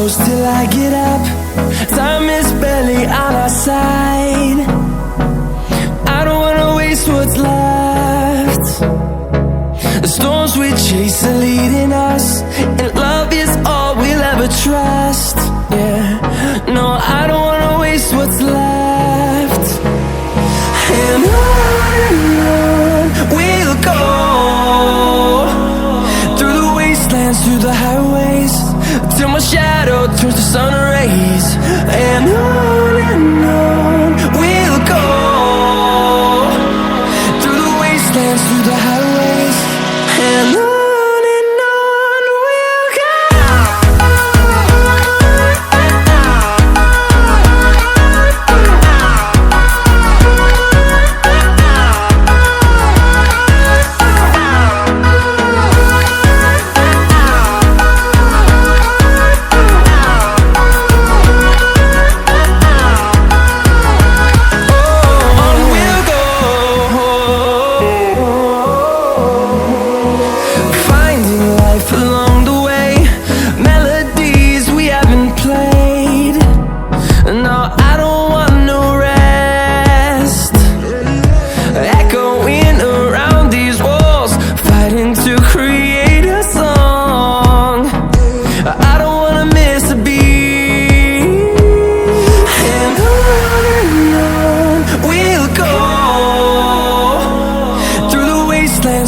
close till I get up. Time is barely on our side. I don't wanna waste what's left. The storms we chase are leading us, and love is all we'll ever trust. Yeah, no, I don't wanna waste what's left. And on we'll go, through the wastelands, through the highways, till my shadow turns to sun rays. And on we'll go, through the wastelands, through the highways, and on we'll go.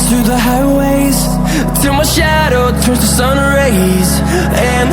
Through the highways, till my shadow turns to sun rays. And